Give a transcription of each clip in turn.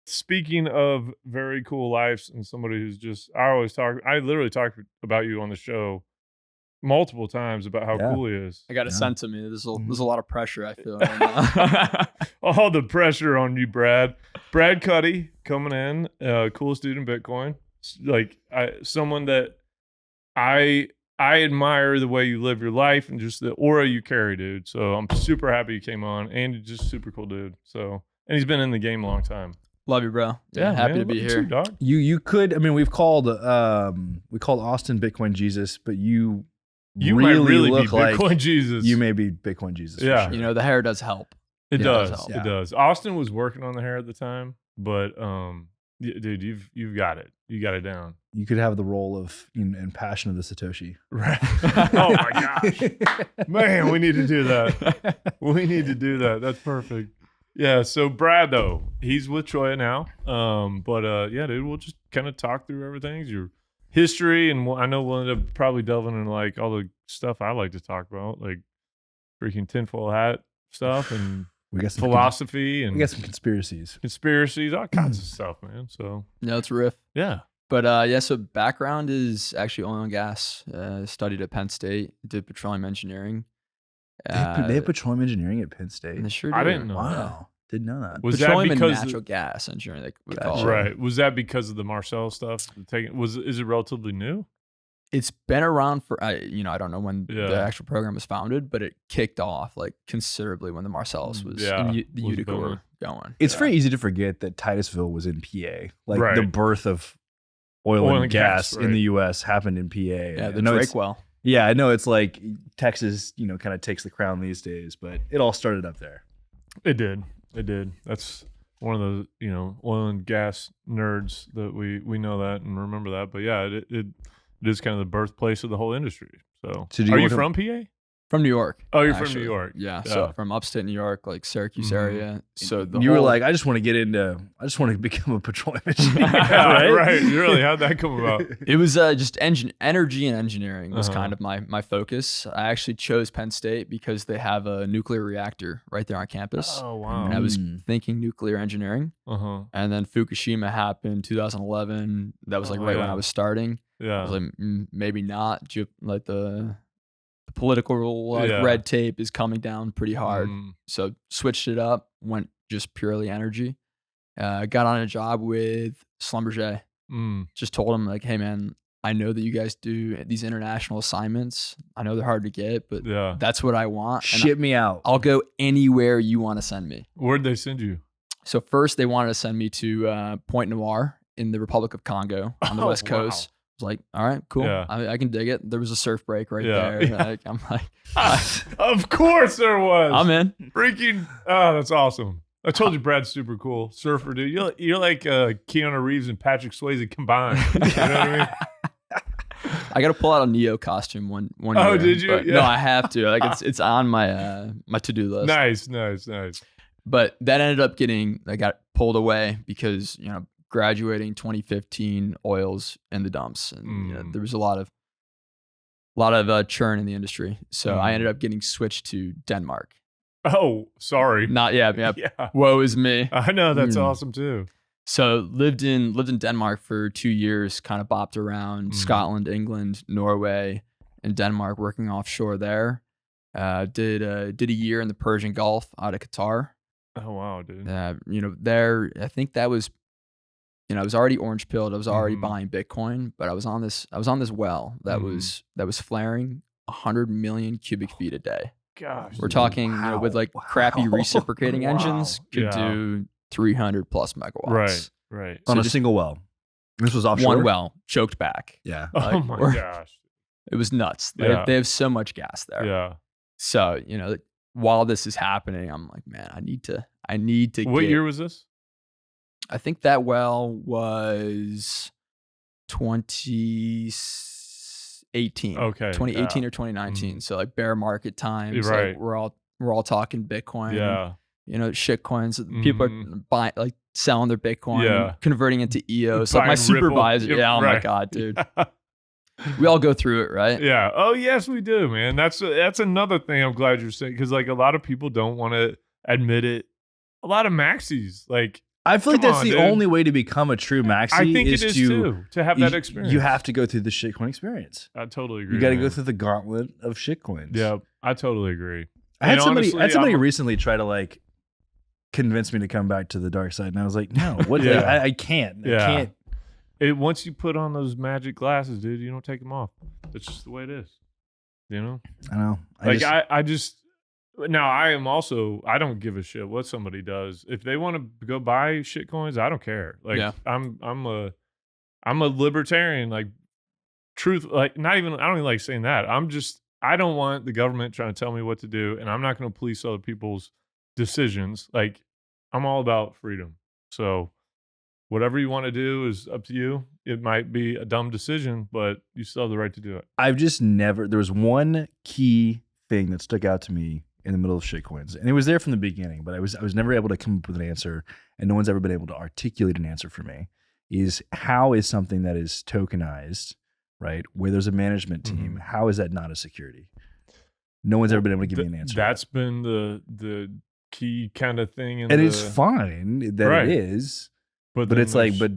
speaking of very cool lives and somebody who's just, I literally talk about you on the show multiple times about how cool he is. I got it sent to me. There's a lot of pressure I feel right now. All the pressure on you, Brad. Brad Cuddy coming in, coolest dude in Bitcoin. Like someone that I admire the way you live your life and just the aura you carry, dude. So I'm super happy you came on, and you're just super cool dude. So, and he's been in the game a long time. Love you, bro. Yeah, happy man, to be here. Too, dog. You could, I mean, we called Austin Bitcoin Jesus, but you might really look be Bitcoin like Jesus. You may be Bitcoin Jesus. Yeah. For sure. You know, the hair does help. It does. help. It does. Austin was working on the hair at the time, but dude, you've got it. You got it down. You could have the role of in Passion of the Satoshi. Right. Oh my gosh. Man, we need to do that. We need to do that. That's perfect. Yeah, so Brad though, he's with Choya now. Yeah, dude, we'll just kind of talk through everything, your history, and I know we'll end up probably delving into like all the stuff I like to talk about, like freaking tinfoil hat stuff and we got some philosophy and we got some conspiracies, all kinds of stuff, man. So no, it's riff. Yeah. But so background is actually oil and gas. Studied at Penn State, did petroleum engineering. They have petroleum engineering at Penn State. They sure do. I didn't know. Wow, didn't know that. Was petroleum that because and natural gas engineering? They would Gotcha. call it. right? Was that because of the Marcel stuff? Is it relatively new? It's been around for I don't know when Yeah. the actual program was founded, but it kicked off like considerably when the Marcellus was in the was Utica booming. were going. It's very easy to forget that Titusville was in PA. Like Right. the birth of oil and gas right. in the U.S. happened in PA. Yeah, the I know Drake it's- well. Yeah, I know it's like Texas, kind of takes the crown these days, but it all started up there. It did. That's one of the oil and gas nerds that we know that and remember that. But yeah, it is kind of the birthplace of the whole industry. So do you are you want to- from PA? From New York. Oh, you're from actually. New York. Yeah, Yeah. so from upstate New York, like Syracuse area. So You were like, I just want to become a petroleum engineer. Yeah, right. You really, how'd that come about? it was just energy and engineering was kind of my focus. I actually chose Penn State because they have a nuclear reactor right there on campus. Oh wow. And I was thinking nuclear engineering. And then Fukushima happened 2011. That was like right when I was starting. Yeah. I was like, maybe not. Like the political red tape is coming down pretty hard. So switched it up, went just purely energy. Got on a job with Schlumberger. Just told him like, hey man, I know that you guys do these international assignments. I know they're hard to get, but that's what I want. Ship me out. I'll go anywhere you want to send me. Where'd they send you? So first they wanted to send me to Point Noir in the Republic of Congo on the West Coast. I was like, all right, cool. Yeah. I can dig it. There was a surf break right there. Yeah. Like, I'm like, Of course there was. I'm in. Freaking, oh, that's awesome. I told you Brad's super cool. Surfer, dude. You're like Keanu Reeves and Patrick Swayze combined. You know what I mean? I got to pull out a Neo costume one year. Oh, did you? But Yeah. No, I have to. Like it's on my my to-do list. Nice. But that ended up I got pulled away because, graduating 2015, oil's in the dumps, and there was a lot of churn in the industry. So I ended up getting switched to Denmark. Oh, sorry. Not yeah. Yeah. Woe is me. I know, that's awesome too. So lived in Denmark for 2 years, kind of bopped around Scotland, England, Norway, and Denmark, working offshore there. Did a year in the Persian Gulf out of Qatar. Oh wow, dude. There I think that was, I was already orange pilled. I was already buying Bitcoin, but I was on this well that was flaring 100 million cubic feet a day. Gosh. We're talking, with like crappy reciprocating engines, could do 300 plus megawatts. Right. On a single well. This was offshore? One well, choked back. Yeah. Oh my gosh. It was nuts. They have so much gas there. Yeah. So, while this is happening, I'm like, man, I need to What year was this? I think that well was 2018. Okay. 2018 or 2019. So like bear market times. Right. Like we're all talking Bitcoin. Yeah. Shit coins. People are buying, like selling their Bitcoin, Yeah. and converting into EOS. Like my Buying supervisor. Ripple. Yeah. Oh Right. my God, dude. We all go through it, right? Yeah. Oh yes, we do, man. That's another thing I'm glad you're saying, because like a lot of people don't want to admit it. A lot of maxis, like I feel like that's the only way to become a true maxi. I think it is too, to have that experience. You have to go through the shitcoin experience. I totally agree. You got to go through the gauntlet of shitcoins. Yeah, I totally agree. I had somebody recently try to like convince me to come back to the dark side, and I was like, no, what? I can't. Yeah. I can't. Once you put on those magic glasses, dude, you don't take them off. That's just the way it is. You know? I know. I don't give a shit what somebody does. If they want to go buy shitcoins, I don't care. Like I'm a libertarian, like truth, like I don't even like saying that. I don't want the government trying to tell me what to do, and I'm not going to police other people's decisions. Like I'm all about freedom. So whatever you want to do is up to you. It might be a dumb decision, but you still have the right to do it. There was one key thing that stuck out to me in the middle of shitcoins, and it was there from the beginning, but I was never able to come up with an answer, and no one's ever been able to articulate an answer for me. Is how is something that is tokenized, right, where there's a management team, how is that not a security? No one's ever been able to give me an answer. That's been the key kind of thing. And it's fine that it is, but it's like, but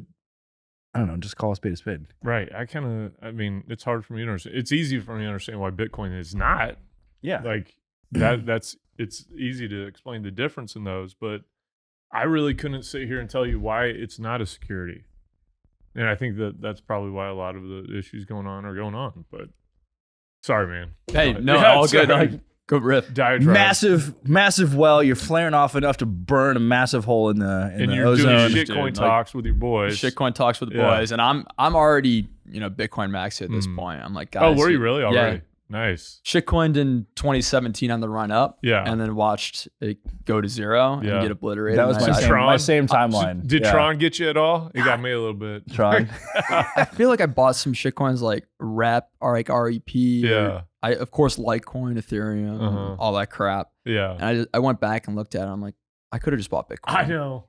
I don't know, just call a spade a spade. Right. It's hard for me to understand. It's easy for me to understand why Bitcoin is not. Yeah. Like it's easy to explain the difference in those, but I really couldn't sit here and tell you why it's not a security. And I think that's probably why a lot of the issues going on are going on. But sorry, man. Hey, no, all good. Like, good riff. Diatribe. Massive well. You're flaring off enough to burn a massive hole in the ozone. And you're doing shitcoin talks with your boys. Shitcoin talks with the boys, and I'm already Bitcoin maxi at this point. I'm like, guys. Oh, were you really already? Yeah. Nice. Shitcoined in 2017 on the run up. Yeah. And then watched it go to zero and get obliterated. That was my same timeline. Did Tron get you at all? It got me a little bit. Tron. I feel like I bought some shitcoins like REP or like REP. Yeah. I of course Litecoin, Ethereum, all that crap. Yeah. And I went back and looked at it. I'm like, I could have just bought Bitcoin. I know,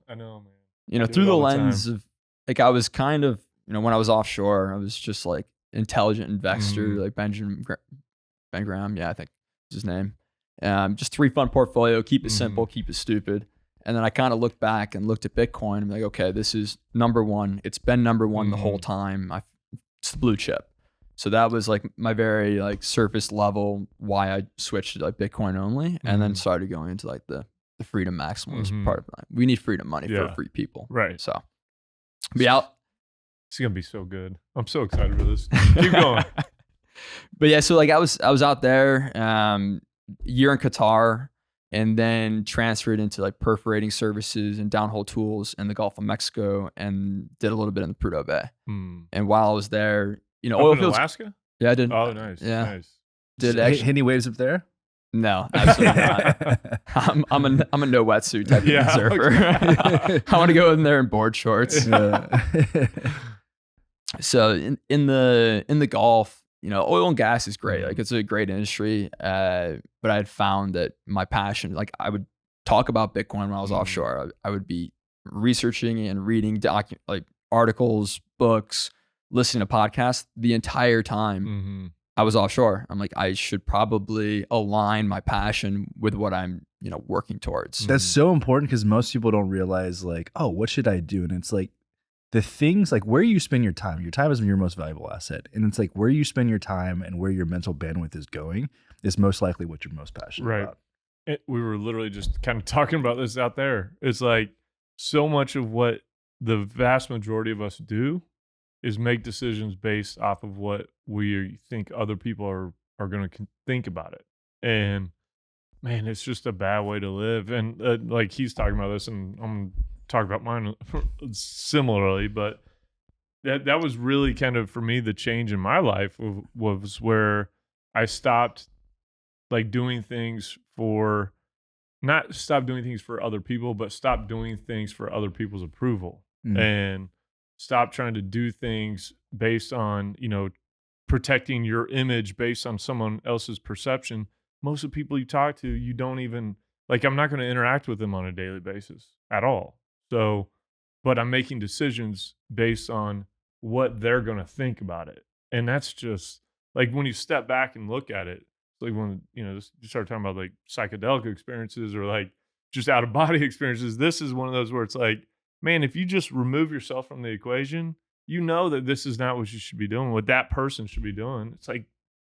man. Through the lens of like I was kind of, when I was offshore, I was just like intelligent investor, like Ben Graham, I think is his name. Just 3-fund portfolio, keep it simple, keep it stupid. And then I kind of looked back and looked at Bitcoin. I'm like, okay, this is number one. It's been number one the whole time. It's the blue chip. So that was like my very like surface level why I switched to like Bitcoin only, and then started going into like the freedom maximalist part of it. We need freedom money for free people, right? So be out. It's gonna be so good. I'm so excited for this. Keep going. But yeah, so like I was out there, year in Qatar, and then transferred into like perforating services and downhole tools in the Gulf of Mexico, and did a little bit in the Prudhoe Bay. And while I was there, oil fields. Alaska? Yeah, I did. Oh, nice. Yeah. Nice. Did hit any waves up there? No, absolutely not. I'm a no wetsuit type of surfer. Okay. I want to go in there in board shorts. So in the Gulf, oil and gas is great. Like it's a great industry. But I had found that my passion, like I would talk about Bitcoin when I was offshore. I would be researching and reading like articles, books, listening to podcasts the entire time I was offshore. I'm like, I should probably align my passion with what I'm, working towards. That's so important because most people don't realize like, oh, what should I do? And it's like the things like where you spend your time is your most valuable asset. And it's like where you spend your time and where your mental bandwidth is going is most likely what you're most passionate about. We were literally just kind of talking about this out there. It's like so much of what the vast majority of us do is make decisions based off of what we think other people are going to think about it. And man, it's just a bad way to live. And like he's talking about this, and I'm talking about mine similarly, but that was really kind of for me the change in my life was where I stopped like doing things not stop doing things for other people, but stop doing things for other people's approval. And stop trying to do things based on, protecting your image based on someone else's perception. Most of the people you talk to, you don't even, like, I'm not going to interact with them on a daily basis at all. So, but I'm making decisions based on what they're going to think about it. And that's just, like, when you step back and look at it, like when, you start talking about, like, psychedelic experiences or, like, just out-of-body experiences, this is one of those where it's like, man, if you just remove yourself from the equation, you know that this is not what you should be doing, what that person should be doing. It's like,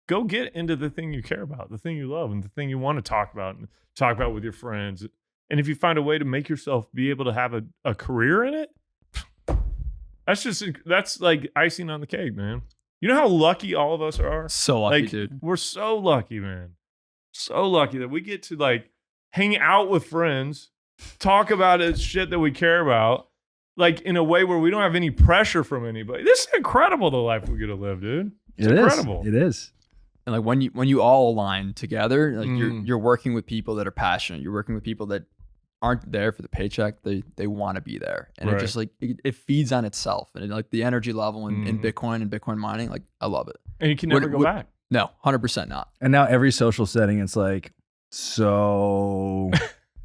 go get into the thing you care about, the thing you love, and the thing you want to talk about and talk about with your friends. And if you find a way to make yourself be able to have a career in it, that's like icing on the cake, man. You know how lucky all of us are? So lucky, like, dude. We're so lucky, man. So lucky that we get to like hang out with friends, talk about it, shit that we care about, like in a way where we don't have any pressure from anybody. This is incredible, the life we get to live, dude. It's incredible. It is. And like when you all align together, like you're working with people that are passionate. You're working with people that aren't there for the paycheck. They want to be there, and it just like it feeds on itself. And like the energy level in Bitcoin and Bitcoin mining, like I love it. And you can never go back. No, 100% not. And now every social setting, it's like, so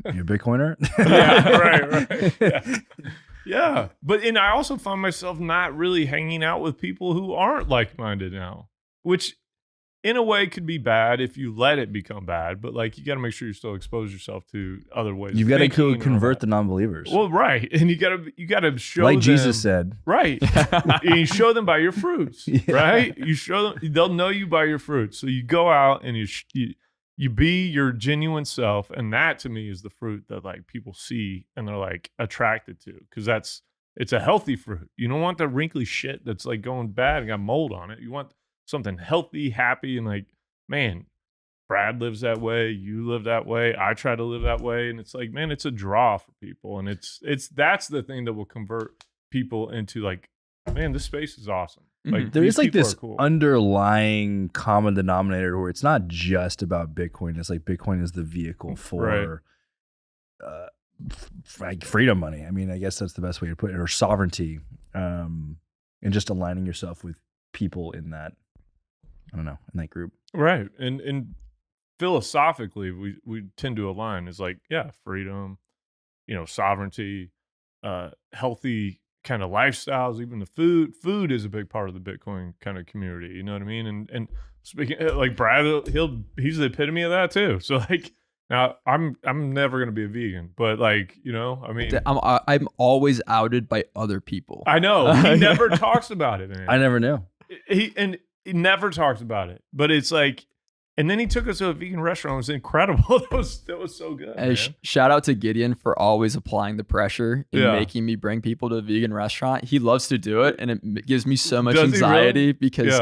you're a Bitcoiner? Yeah, right. Yeah. But and I also find myself not really hanging out with people who aren't like-minded now, which in a way could be bad if you let it become bad. But like, you got to make sure you still expose yourself to other ways. You've got to convert the non-believers. Well, right. And you got to show like them, Jesus said. Right. You show them by your fruits, right? You show them, they'll know you by your fruits. So you go out and you be your genuine self. And that to me is the fruit that like people see and they're like attracted to, because it's a healthy fruit. You don't want the wrinkly shit that's like going bad and got mold on it. You want something healthy, happy, and like, man, Brad lives that way, you live that way, I try to live that way, and it's like, man, it's a draw for people, and that's the thing that will convert people into like, man, this space is awesome. Like, there is like this underlying common denominator where it's not just about Bitcoin. It's like Bitcoin is the vehicle for like freedom money. I mean, I guess that's the best way to put it, or sovereignty, and just aligning yourself with people in that, I don't know, in that group. Right. And philosophically, we tend to align. It's like, yeah, freedom, sovereignty, healthy kind of lifestyles, even the food is a big part of the Bitcoin kind of community. You know what I mean? And speaking like Brad, he's the epitome of that too. So like, now I'm never going to be a vegan, but like, I mean, I'm always outed by other people. I know. He never talks about it, man. I never knew. He never talks about it, but it's like, and then he took us to a vegan restaurant. It was incredible. That was so good. Hey, shout out to Gideon for always applying the pressure in making me bring people to a vegan restaurant. He loves to do it, and it gives me so much anxiety because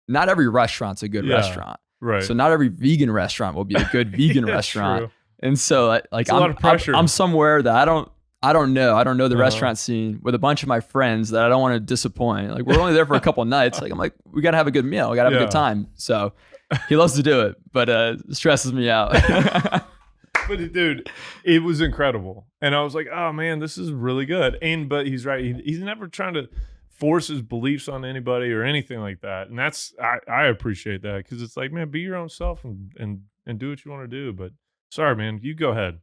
not every restaurant's a good restaurant. Right. So not every vegan restaurant will be a good vegan restaurant. True. And so like a lot of pressure. I'm somewhere that I don't know the restaurant scene with a bunch of my friends that I don't want to disappoint. Like, we're only there for a couple of nights. Like, I'm like, we got to have a good meal. We got to have a good time. So he loves to do it, but it stresses me out. But dude, it was incredible. And I was like, oh man, this is really good. But he's right. He's never trying to force his beliefs on anybody or anything like that. And I appreciate that, because it's like, man, be your own self and do what you want to do. But sorry, man, you go ahead.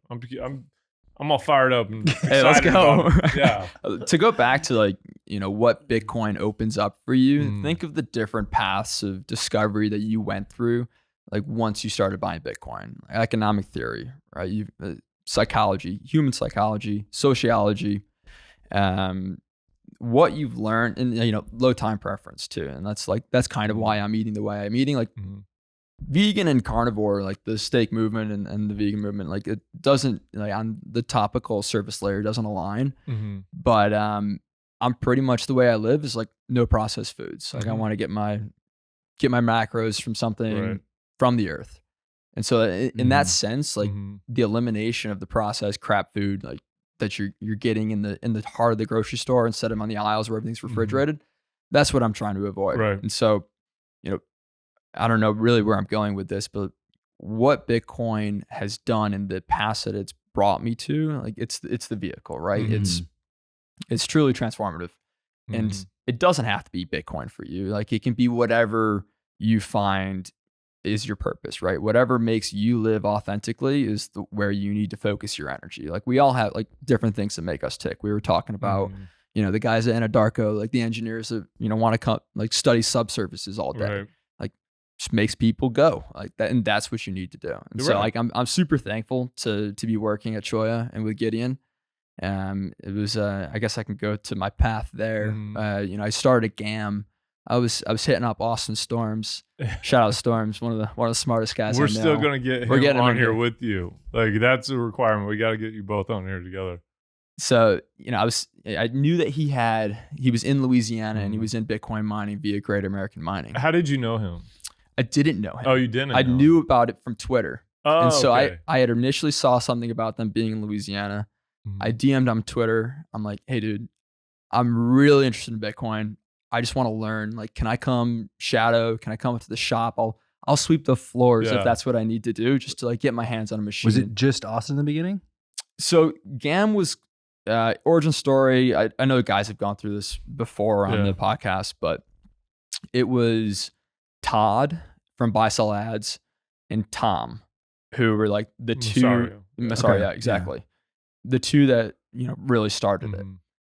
I'm all fired up and excited. Hey, let's go. Yeah. To go back to like, what Bitcoin opens up for you, think of the different paths of discovery that you went through, like once you started buying Bitcoin. Economic theory, right? Psychology, human psychology, sociology, what you've learned, and low time preference too. And that's kind of why I'm eating the way I'm eating. Like vegan and carnivore, like the steak movement and the vegan movement, like it doesn't, like on the topical surface layer, doesn't align. But I'm pretty much, the way I live is like no processed foods. Like I want to get my macros from something from the earth. And so in that sense, like the elimination of the processed crap food, like that you're getting in the heart of the grocery store instead of on the aisles where everything's refrigerated, that's what I'm trying to avoid. Right. And so, I don't know really where I'm going with this, but what Bitcoin has done in the past that it's brought me to, like it's the vehicle, right? It's truly transformative. And it doesn't have to be Bitcoin for you. Like it can be whatever you find is your purpose, right? Whatever makes you live authentically is where you need to focus your energy. Like we all have like different things that make us tick. We were talking about, the guys at Anadarko, like the engineers that, want to come like study subsurfaces all day. Right. Just makes people go like that, and that's what you need to do. And so like I'm super thankful to be working at Choya and with Gideon, It was I guess I can go to my path there. Mhm. You know, I started at GAM. I was hitting up Austin Storms. Shout out Storms, one of the smartest guys We're I know. still gonna get We're him getting him on in here here. with you. Like that's a requirement. We got to get you both on here together. So, you know, I knew that he was in Louisiana and he was in Bitcoin mining via Great American Mining. How did you know him? I didn't know him. Oh, you didn't. I know knew him. about it from Twitter. Oh, And so okay. I had initially saw something about them being in Louisiana. I DM'd on Twitter. I'm like, hey, dude, I'm really interested in Bitcoin. I just want to learn. Like, can I come shadow? Can I come up to the shop? I'll sweep the floors if that's what I need to do, just to like get my hands on a machine. Was it just Austin in the beginning? So GAM was origin story. I know guys have gone through this before on the podcast, but it was Todd from Buy Sell Ads and Tom, who were like the two. Sorry, exactly. Yeah. The two that, you know, really started it.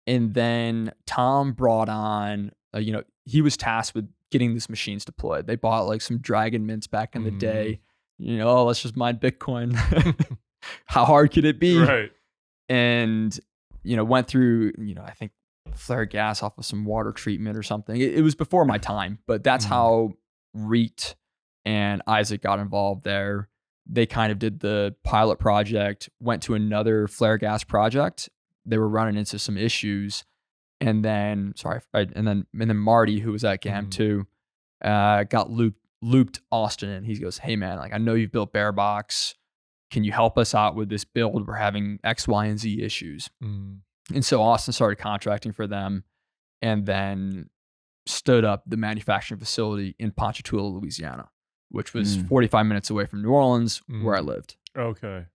And then Tom brought on, you know, he was tasked with getting these machines deployed. They bought like some Dragon Mints back in the day. You know, oh, let's just mine Bitcoin. How hard could it be? Right. And, you know, went through, you know, I think flare gas off of some water treatment or something. It was before my time, but that's how Reet and Isaac got involved there. They kind of did the pilot project, went to another flare gas project. They were running into some issues. And then, and then Marty, who was at GAM too, got looped Austin in. He goes, hey man, like I know you've built Bearbox. Can you help us out with this build? We're having X, Y, and Z issues. And so Austin started contracting for them and then stood up the manufacturing facility in Ponchatoula, Louisiana, which was 45 minutes away from New Orleans, where I lived. Okay.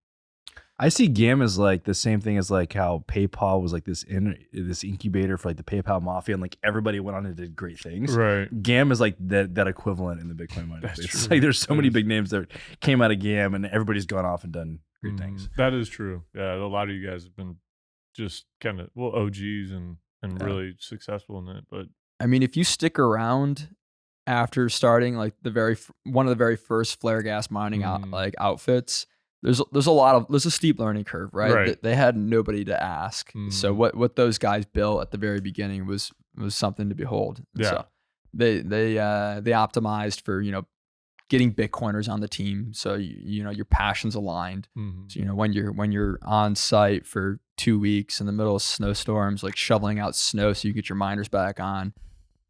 I see GAM as like the same thing as like how PayPal was like this incubator for like the PayPal mafia, and like everybody went on and did great things. Right. GAM is like that equivalent in the Bitcoin mining space. It's like there's so many big names that came out of GAM, and everybody's gone off and done great things. That is true. Yeah, a lot of you guys have been just kind of OGs and really successful in it. But I mean, if you stick around after starting like one of the very first flare gas mining outfits, there's a steep learning curve, right? They had nobody to ask. So what those guys built at the very beginning was something to behold. And so they optimized for, you know, getting Bitcoiners on the team. So you know your passions aligned. So, you know, when you're on site for 2 weeks in the middle of snowstorms, like shoveling out snow so you get your miners back on,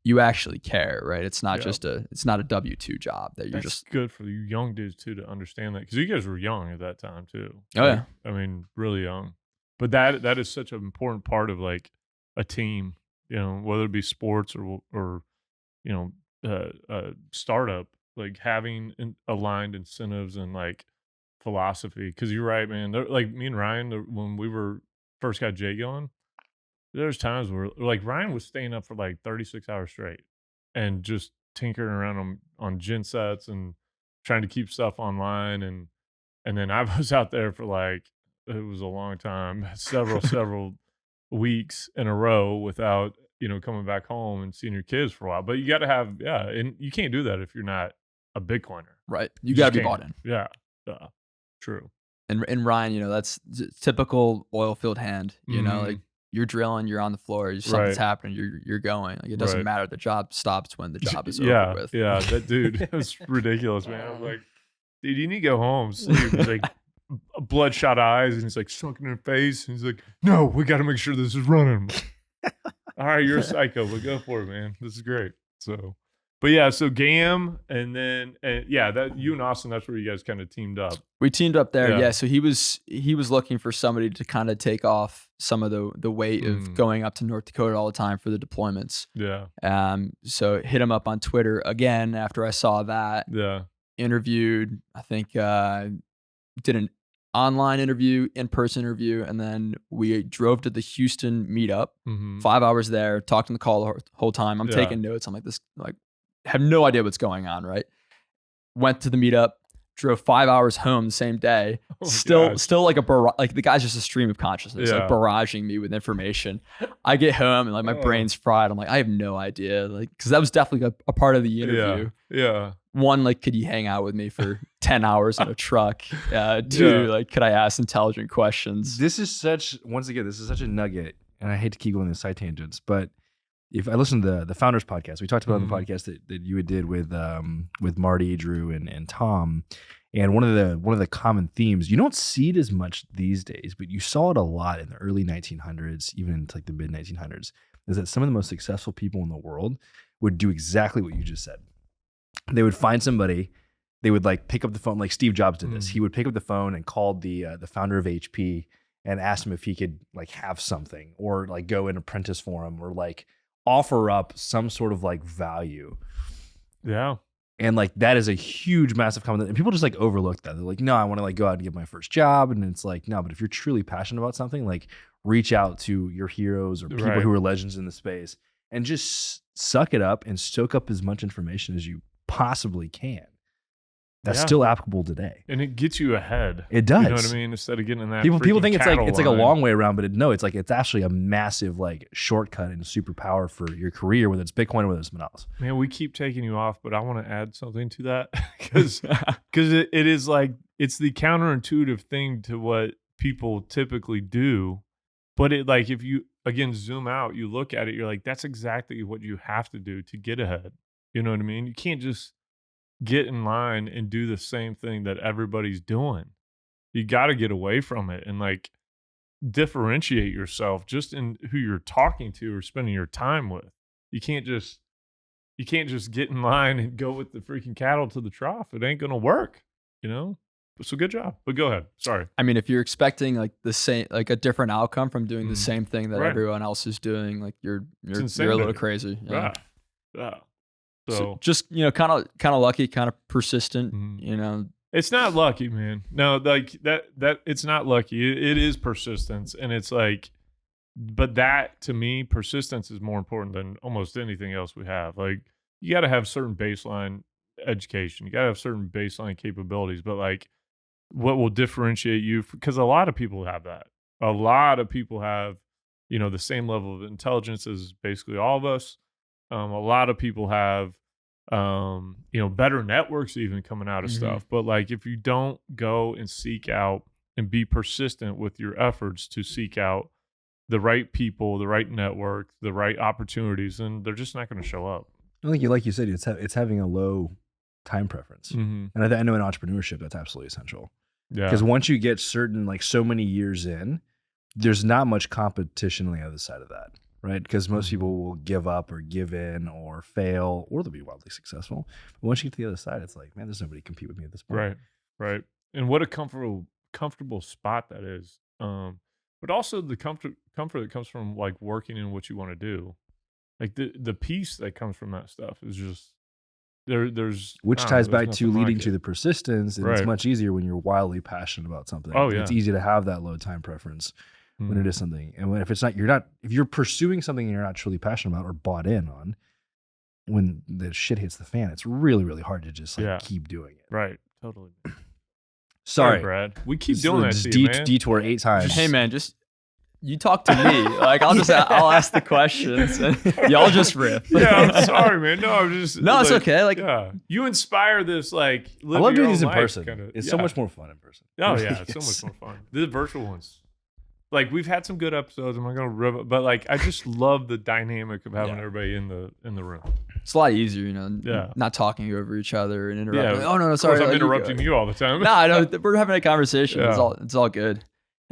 you actually care, right? It's not just it's not a W-2 job that you're just good for you young dudes too to understand that, because you guys were young at that time too. Oh yeah, I mean really young, but that is such an important part of like a team, you know, whether it be sports or you know a startup, like having aligned incentives and like philosophy. Because you're right, man. Like me and Ryan, when we were first got Jay going, there's times where like Ryan was staying up for like 36 hours straight and just tinkering around on gen sets and trying to keep stuff online. And then I was out there for like, it was a long time, several weeks in a row without, you know, coming back home and seeing your kids for a while. But you got to have, and you can't do that if you're not a Bitcoiner. Right. You got to be bought in. Yeah. True. And Ryan, you know, that's typical oil field hand, you know, like you're drilling, you're on the floor, something's happening, you're going. Like it doesn't matter. The job stops when the job is over with. Yeah, that dude, it was ridiculous, man. I was like, dude, you need to go home, sleep. He's like, bloodshot eyes, and he's like sunken in the face. And he's like, no, we got to make sure this is running. All right, you're a psycho, but go for it, man. This is great. So, but yeah, so GAM, and then that you and Austin, that's where you guys kind of teamed up. We teamed up there, yeah. So he was looking for somebody to kind of take off some of the weight of going up to North Dakota all the time for the deployments. Yeah. So hit him up on Twitter again after I saw that. Yeah. Interviewed, I think, did an online interview, in-person interview, and then we drove to the Houston meetup. 5 hours there, talked on the call the whole time. I'm taking notes. I'm like, this, like, have no idea what's going on, right? Went to the meetup, drove 5 hours home the same day. Still like like the guy's just a stream of consciousness, like barraging me with information. I get home and like my brain's fried. I'm like, I have no idea. Like, cause that was definitely a part of the interview. Yeah. One, like, could you hang out with me for 10 hours in a truck? Two, like, could I ask intelligent questions? This is such a nugget, and I hate to keep going on side tangents, but if I listen to the Founders podcast, we talked about on the podcast that you did with Marty, Drew, and Tom, and one of the common themes, you don't see it as much these days, but you saw it a lot in the early 1900s, even into like the mid 1900s, is that some of the most successful people in the world would do exactly what you just said. They would find somebody, they would like pick up the phone, like Steve Jobs did this. He would pick up the phone and called the founder of HP and asked him if he could like have something or like go and apprentice for him or like offer up some sort of like value. Yeah. And like that is a huge, massive comment. And people just like overlook that. They're like, no, I want to like go out and get my first job. And it's like, no, but if you're truly passionate about something, like reach out to your heroes or people who are legends in the space and just suck it up and soak up as much information as you possibly can. That's still applicable today. And it gets you ahead. It does. You know what I mean? Instead of getting in that people think it's like a line. long way around, but it's actually a massive like shortcut and superpower for your career, whether it's Bitcoin or whether it's something else. Man, we keep taking you off, but I want to add something to that because it is like it's the counterintuitive thing to what people typically do. But it like if you again zoom out, you look at it, you're like, that's exactly what you have to do to get ahead. You know what I mean? You can't just get in line and do the same thing that everybody's doing. You got to get away from it and like differentiate yourself just in who you're talking to or spending your time with. You can't just get in line and go with the freaking cattle to the trough. It ain't going to work, you know? So good job. But go ahead. Sorry. I mean, if you're expecting like the same, like a different outcome from doing the same thing that everyone else is doing, like you're a little crazy. Yeah. So just, you know, kind of lucky, kind of persistent, you know. It's not lucky, man. No, like that it's not lucky. It is persistence. And it's like, but that to me, persistence is more important than almost anything else we have. Like you got to have certain baseline education. You got to have certain baseline capabilities, but like what will differentiate you? Because a lot of people have that. A lot of people have, you know, the same level of intelligence as basically all of us. A lot of people have, you know, better networks even coming out of stuff. But like, if you don't go and seek out and be persistent with your efforts to seek out the right people, the right network, the right opportunities, then they're just not going to show up. I think like you said, it's having a low time preference. And I know in entrepreneurship, that's absolutely essential. Yeah. Because once you get certain, like so many years in, there's not much competition on the other side of that. Right, because most people will give up or give in or fail, or they'll be wildly successful. But once you get to the other side, it's like, man, there's nobody to compete with me at this point. Right. And what a comfortable spot that is. But also the comfort that comes from like working in what you want to do, like the peace that comes from that stuff is just there's which ties back to leading to the persistence. And it's much easier when you're wildly passionate about something. Oh yeah, it's easy to have that low time preference when it is something. And when, if you're pursuing something and you're not truly passionate about or bought in on, when the shit hits the fan, it's really, really hard to just like keep doing it. Right. Totally. Sorry, Brad. We keep doing that to you, man. Detour 8 times. Hey man, just you talk to me. Like I'll ask the questions and y'all just riff. Yeah, I'm sorry, man. No, I'm just No, it's okay. Like you inspire this like I love doing these in person. It's so much more fun in person. Oh yeah, it's so much more fun. The virtual ones. Like we've had some good episodes. I'm not gonna rip it, but like I just love the dynamic of having everybody in the room. It's a lot easier, you know, not talking over each other and interrupting. Oh no, sorry. I'm interrupting you all the time. No, I know we're having a conversation. Yeah. It's all good.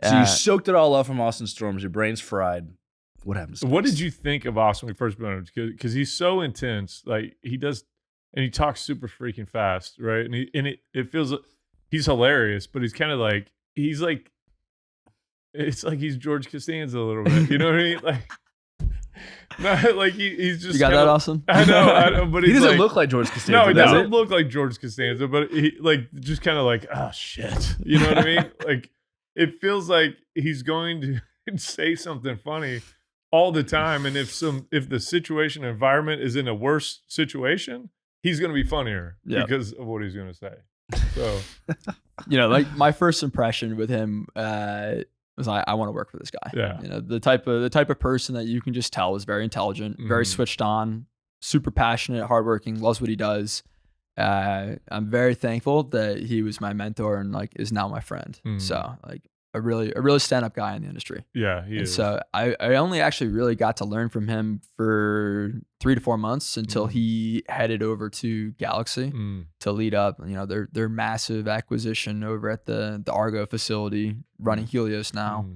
So you soaked it all up from Austin Storms. Your brain's fried. What happens? What did you think of Austin when we first met him? Because he's so intense. Like he does, and he talks super freaking fast, right? And it feels he's hilarious, but he's kind of like it's like he's George Costanza a little bit. You know what I mean? Like. Not like he's just. You got that, Austin? I know, but he doesn't look like George Costanza. No, he doesn't look like George Costanza, but he like just kind of like, oh shit, you know what I mean? Like it feels like he's going to say something funny all the time, and if the situation environment is in a worse situation, he's going to be funnier because of what he's going to say. So, like my first impression with him was I want to work for this guy. Yeah. The type of person that you can just tell is very intelligent, very switched on, super passionate, hardworking, loves what he does. I'm very thankful that he was my mentor and like is now my friend. So like a really stand-up guy in the industry. Yeah, he is. So I only actually really got to learn from him for 3 to 4 months until he headed over to Galaxy to lead up, their massive acquisition over at the Argo facility running Helios now.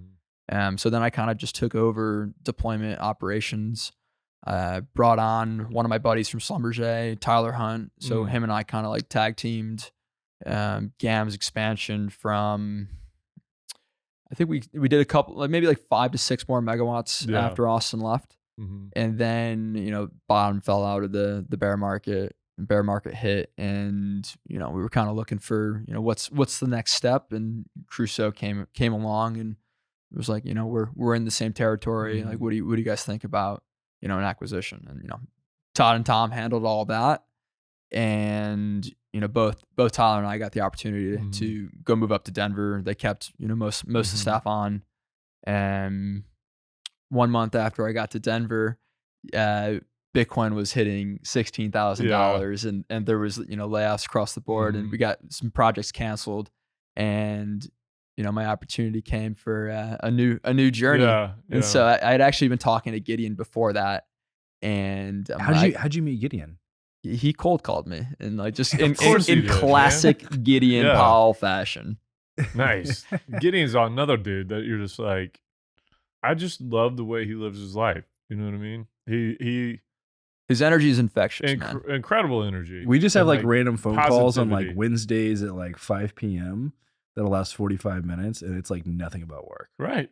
So then I kind of just took over deployment operations. Brought on one of my buddies from Schlumberger, Tyler Hunt. So him and I kind of like tag teamed GAM's expansion from, I think we did a couple, like maybe like 5 to 6 more megawatts after Austin left. And then, bottom fell out of the bear market hit. And, we were kind of looking for, what's the next step? And Crusoe came along and it was like, we're in the same territory. Like, what do you guys think about, an acquisition? And, Todd and Tom handled all that. And, both Tyler and I got the opportunity to go move up to Denver. They kept, most of the staff on. And 1 month after I got to Denver, Bitcoin was hitting $16,000 and there was, layoffs across the board and we got some projects canceled. And, my opportunity came for a new journey. And so I had actually been talking to Gideon before that. And how'd you meet Gideon? He cold called me and like just in did, classic Gideon Powell fashion. Nice. Gideon's another dude that you're just like, I just love the way he lives his life. You know what I mean? His energy is infectious, man. Incredible energy. We just have like random phone calls on like positivity. Wednesdays at like 5 p.m. that'll last 45 minutes, and it's like nothing about work. Right.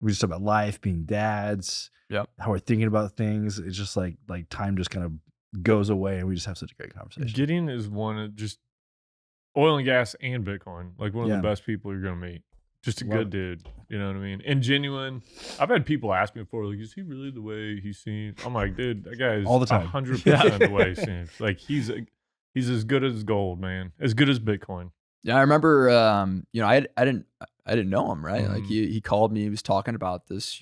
We just talk about life, being dads, how we're thinking about things. It's just like time just kind of goes away, and we just have such a great conversation. Gideon is one of just oil and gas and Bitcoin, like one of the best people you're gonna meet. Just a good dude, you know what I mean? And genuine. I've had people ask me before, like, is he really the way he seems? I'm like, dude, that guy is all the time 100% the way he seems. Like he's as good as gold, man. As good as Bitcoin. Yeah, I remember. I didn't know him, right? Like he called me. He was talking about this,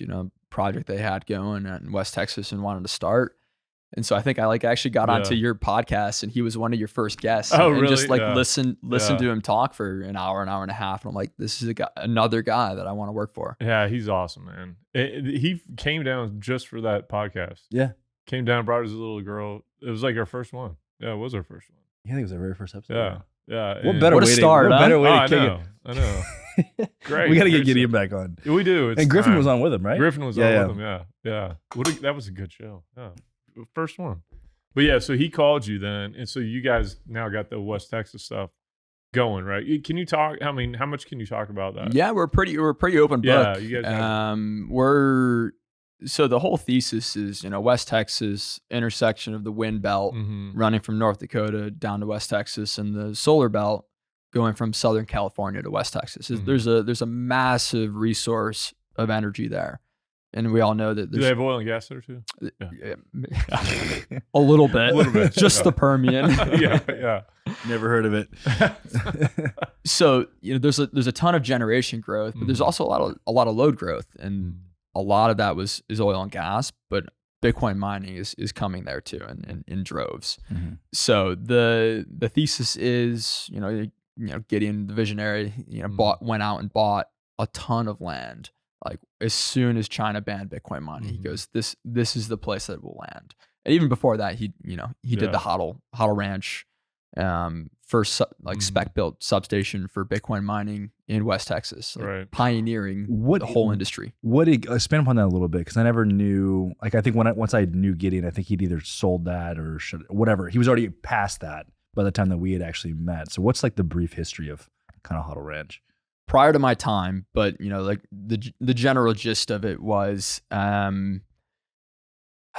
project they had going in West Texas and wanted to start. And so I think I actually got onto your podcast, and he was one of your first guests. Oh, and really? Just listen to him talk for an hour and a half. And I'm like, this is another guy that I want to work for. Yeah, he's awesome, man. He came down just for that podcast. Yeah, came down, brought his little girl. It was like our first one. Yeah, it was our first one. I think it was our very first episode. Yeah. What better way to kick it? I know. Great. We got to get Gideon back on. We do. And Griffin was on with him, right? Griffin was on with him. Yeah. That was a good show. Yeah. First one. But yeah, so he called you then, and so you guys now got the West Texas stuff going, right? Can you talk? I mean, how much can you talk about that? Yeah, we're pretty open book. Yeah, you guys. So the whole thesis is, West Texas intersection of the wind belt running from North Dakota down to West Texas, and the solar belt going from Southern California to West Texas. There's a massive resource of energy there. And we all know that. Do they have oil and gas there too? Yeah. A little bit. Just the Permian. Yeah. Never heard of it. So there's a ton of generation growth, but there's also a lot of load growth, and a lot of that is oil and gas. But Bitcoin mining is coming there too, and in droves. So the thesis is Gideon, the visionary, went out and bought a ton of land. Like as soon as China banned Bitcoin mining, he goes, this is the place that will land. And even before that, he did the HODL Ranch, first spec built substation for Bitcoin mining in West Texas, pioneering the whole industry. Expand upon that a little bit, because I never knew. Like I think once I knew Gideon, I think he'd either sold that or whatever. He was already past that by the time that we had actually met. So what's like the brief history of kind of HODL Ranch? Prior to my time, but the general gist of it was, I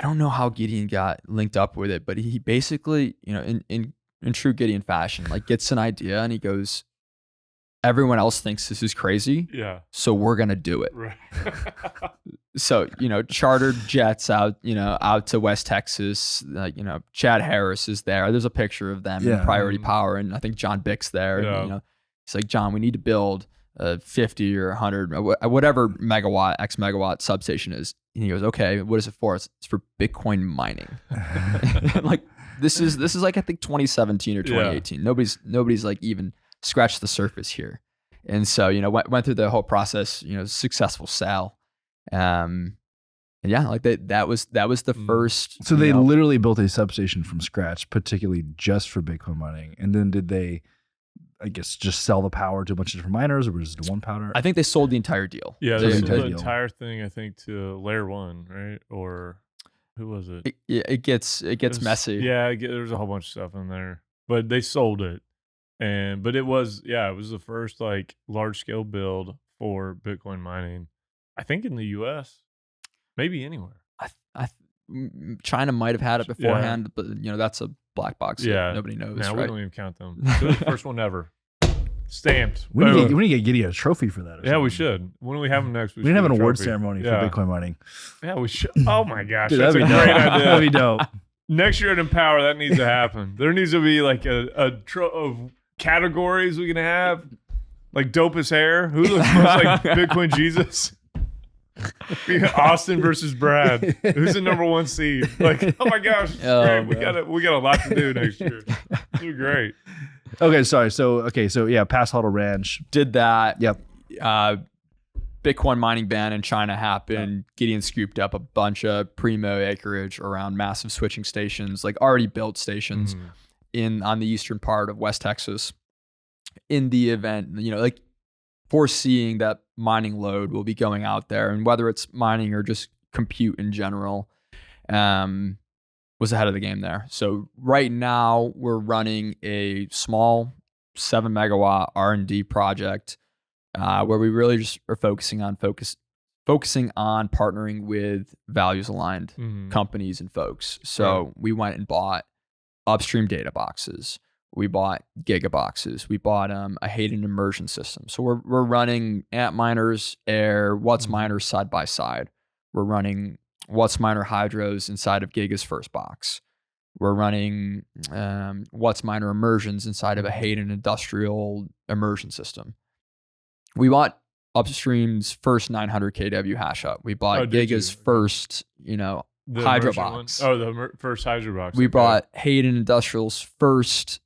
don't know how Gideon got linked up with it, but he basically, in true Gideon fashion, like gets an idea and he goes, everyone else thinks this is crazy. Yeah. So we're going to do it. Right. So, chartered jets out to West Texas. Chad Harris is there. There's a picture of them in Priority Power, and I think John Bick's there. Yeah. And, he's like, John, we need to build a 50 or 100, whatever megawatt, X megawatt substation is. And he goes, okay, what is it for? It's for Bitcoin mining. Like this is like, I think 2017 or 2018. Nobody's like even scratched the surface here. And so, went through the whole process, successful sale. And yeah, like that was the first. So they literally built a substation from scratch, particularly just for Bitcoin mining. And then did they, I guess, just sell the power to a bunch of different miners, or was it one power? I think they sold the entire deal. Yeah, they sold the entire thing, I think, to Layer 1, right? Or who was it? It gets messy. Yeah, there's a whole bunch of stuff in there. But they sold it. But it was the first like large scale build for Bitcoin mining. I think in the US, maybe anywhere. China might have had it beforehand, but that's a black box. Yeah, nobody knows. No, right? we don't even count them. It was the first one ever. Stamped. We need to get Giddy a trophy for that. Yeah, we should. When do we have them next? We didn't have an award ceremony for Bitcoin mining. Yeah, we should. Oh my gosh, Dude, that's a great idea. That'd be dope. Next year at Empower, that needs to happen. There needs to be like of categories we can have, like dopest hair. Who looks most like Bitcoin Jesus? Austin versus Brad. Who's the number one seed? Like, oh my gosh, great. We got a lot to do next year. You're great. Okay, sorry. So yeah, Pass Huddle Ranch did that. Yep. Bitcoin mining ban in China happened. Gideon scooped up a bunch of primo acreage around massive switching stations, like already built stations on the eastern part of West Texas. In the event, like foreseeing that mining load will be going out there, and whether it's mining or just compute in general, was ahead of the game there. So right now we're running a small 7 megawatt R&D project where we really just are focusing on partnering with values aligned companies and folks. So we went and bought upstream data boxes. We bought gigaboxes. We bought a Hayden immersion system. So we're running Antminers, Air, WhatsMiners side by side. We're running WhatsMiner hydros inside of Giga's first box. We're running WhatsMiner immersions inside of a Hayden industrial immersion system. We bought Upstream's first 900 kW hash up. We bought Giga's first, hydro box. One? Oh, the first hydro box. We bought Hayden Industrial's first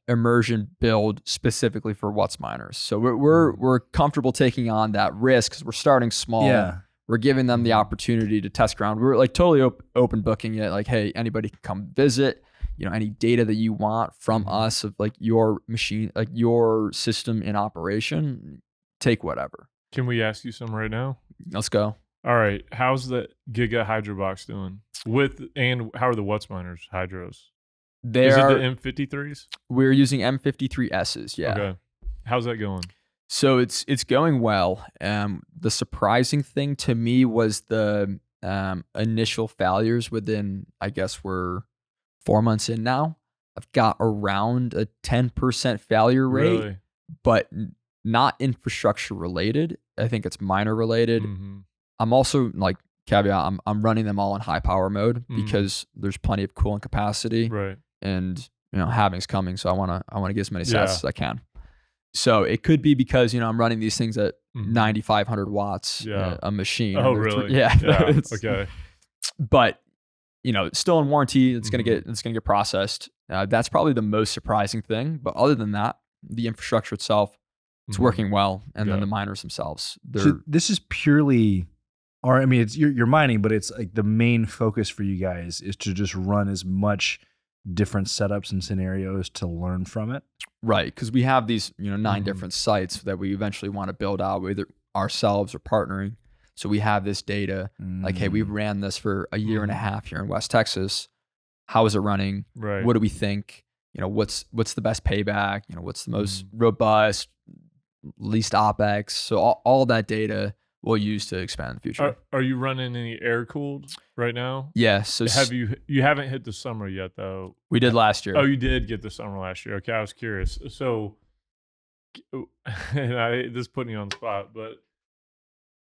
immersion build specifically for WhatsMiners. So we're comfortable taking on that risk because we're starting small. Yeah. We're giving them the opportunity to test ground. We're like totally open booking it. Like, hey, anybody can come visit. Any data that you want from us of like your machine, like your system in operation, take whatever. Can we ask you some right now? Let's go. All right. How's the Giga Hydro box doing? And how are the WhatsMiners hydros? Is it the M53s? We're using M53Ss. Yeah. Okay. How's that going? So it's going well. The surprising thing to me was the initial failures within, I guess we're 4 months in now. I've got around a 10% failure rate, Really? But not infrastructure related. I think it's miner related. Mm-hmm. I'm also like caveat, I'm running them all in high power mode because there's plenty of cooling capacity. Right. And halving's coming, so I want to get as many sats as I can. So it could be because I'm running these things at 9,500 watts a machine. Oh, really? Yeah. Okay. But still in warranty. It's gonna get processed. That's probably the most surprising thing. But other than that, the infrastructure itself, it's working well, and then the miners themselves. So this is purely, it's you're mining, but it's like the main focus for you guys is to just run as much different setups and scenarios to learn from it. Right, because we have these 9 different sites that we eventually want to build out, either ourselves or partnering. So we have this data, like, hey, we ran this for a year and a half here in West Texas. How is it running? Right. What do we think? What's the best payback? What's the most robust, least OpEx? So all that data we'll use to expand in the future. Are you running any air cooled right now? Yes. So you haven't hit the summer yet though? We did last year. Oh, you did get the summer last year. Okay, I was curious. So and this is putting you on the spot, but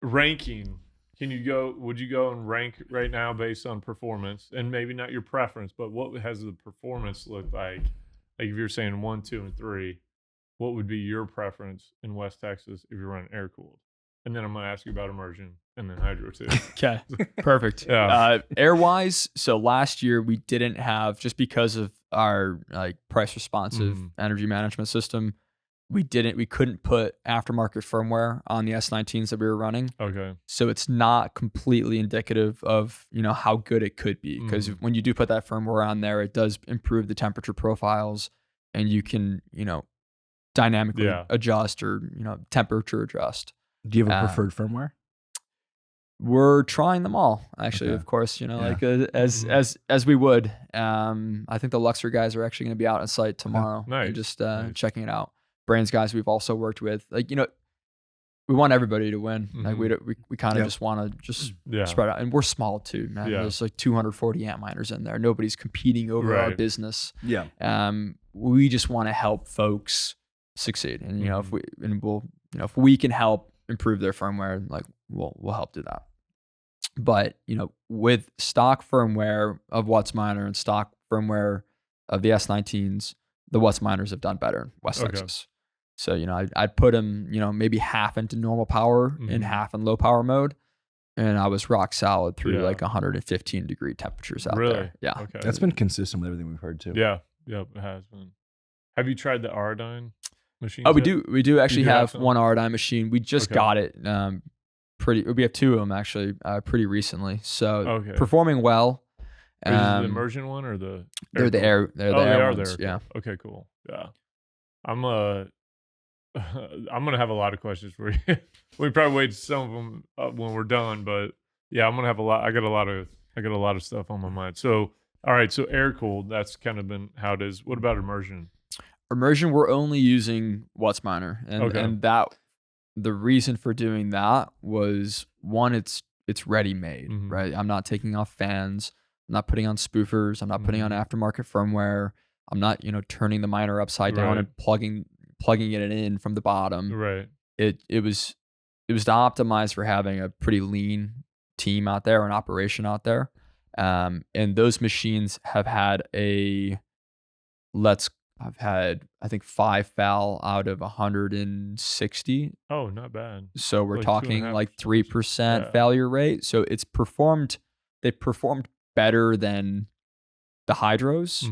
ranking. Would you go and rank right now based on performance, and maybe not your preference, but what has the performance looked like? Like if you're saying 1, 2, and 3, what would be your preference in West Texas if you're running air cooled? And then I'm going to ask you about immersion and then hydro too. Okay, perfect. Yeah. Air wise, so last year we didn't have, just because of our like price responsive energy management system, we couldn't put aftermarket firmware on the S19s that we were running. Okay. So it's not completely indicative of, how good it could be, because when you do put that firmware on there, it does improve the temperature profiles, and you can, dynamically adjust or, temperature adjust. Do you have a preferred firmware? We're trying them all, actually. Okay. Of course, like as we would. I think the Luxor guys are actually going to be out on site tomorrow. Nice. And just checking it out. Brains guys we've also worked with, like, we want everybody to win. Like we kind of just want to just spread out, and we're small too, man. There's like 240 amp miners in there. Nobody's competing over our business. We just want to help folks succeed, and if we can help improve their firmware, like we'll help do that. But with stock firmware of WhatsMiner and stock firmware of the S19s, the WhatsMiners have done better in West Texas. So I'd put them maybe half into normal power and half in low power mode, and I was rock solid through like 115 degree temperatures out there. Yeah, okay. That's been consistent with everything we've heard too. Yeah, it has been. Have you tried the Aradyne machine? Oh, we do actually have one Aradyne machine. We just got it. We have two of them actually, pretty recently. So performing well. Is it the immersion one or the? They're the air. They're the air ones. Yeah. Okay. Cool. Yeah. I'm gonna have a lot of questions for you. We probably wait some of them when we're done, but yeah, I'm gonna have a lot. I got a lot of stuff on my mind. So all right. So air cooled. That's kind of been how it is. What about immersion? Immersion, we're only using WhatsMiner, and that the reason for doing that was, one, it's ready made, right? I'm not taking off fans. I'm not putting on spoofers. I'm not putting on aftermarket firmware. I'm not turning the miner upside down and plugging it in from the bottom. Right. It was to optimize for having a pretty lean team out there, an operation out there, and those machines have had I've had, I think, 5 foul out of 160. Oh, not bad. So we're talking like 3% failure rate. So they performed better than the hydros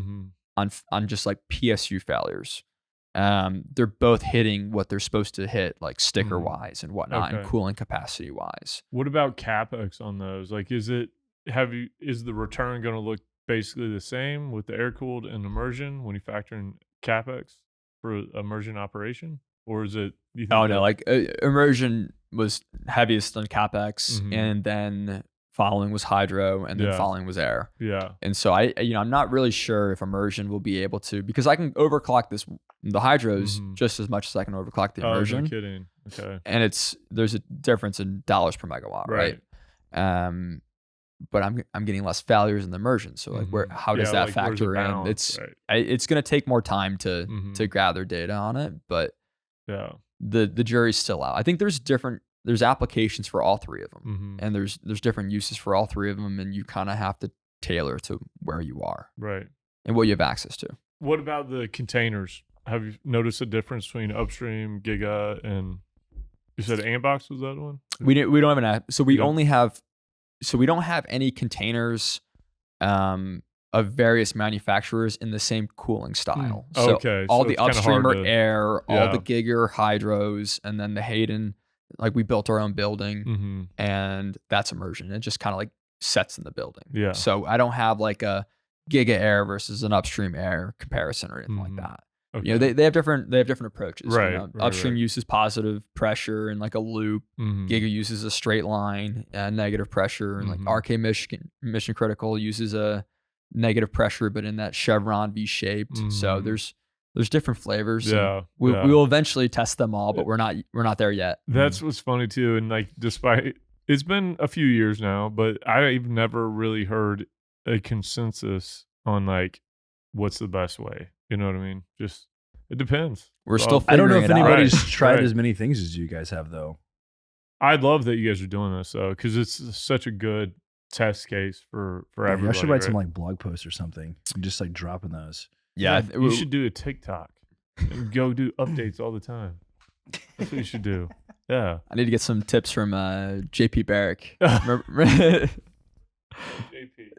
on just like PSU failures. They're both hitting what they're supposed to hit, like sticker wise and whatnot, and cooling capacity wise. What about CapEx on those? Like, is the return going to look basically the same with the air cooled and immersion when you factor in CapEx for immersion operation, or is it? Like immersion was heaviest on CapEx, and then following was hydro, and then following was air. Yeah. And so I'm not really sure if immersion will be able to, because I can overclock the hydros just as much as I can overclock the immersion. Oh, no kidding. Okay. And there's a difference in dollars per megawatt, right? But I'm getting less failures in the immersion. So like how does that factor in? It's going to take more time to gather data on it, but the jury's still out. I think there's applications for all three of them, and there's different uses for all three of them, and you kind of have to tailor to where you are, right, and what you have access to. What about the containers? Have you noticed a difference between upstream, Giga, and you said Ambox was that one? We don't have an app, so we don't have any containers of various manufacturers in the same cooling style. So all the upstream are air, all the Giga are hydros, and then the Hayden, like we built our own building, and that's immersion. It just kind of like sets in the building. Yeah. So I don't have like a Giga air versus an upstream air comparison or anything like that. Okay. They have different approaches. Right. Upstream uses positive pressure and like a loop. Giga uses a straight line, negative pressure, and like RK Mission Critical uses a negative pressure, but in that chevron V-shaped. So there's different flavors. Yeah. We will eventually test them all, but we're not there yet. That's what's funny too. And like, despite it's been a few years now, but I've never really heard a consensus on like what's the best way. You know what I mean? It depends. We're still I don't know figuring if it out. anybody's tried Right. as many things as you guys have, though. I'd love that you guys are doing this though, because it's such a good test case for everybody. I should write right? some like blog posts or something. And just like dropping those. Yeah, you should do a TikTok and go do updates all the time. That's what you should do. Yeah. I need to get some tips from JP Barrick. Remember- JP.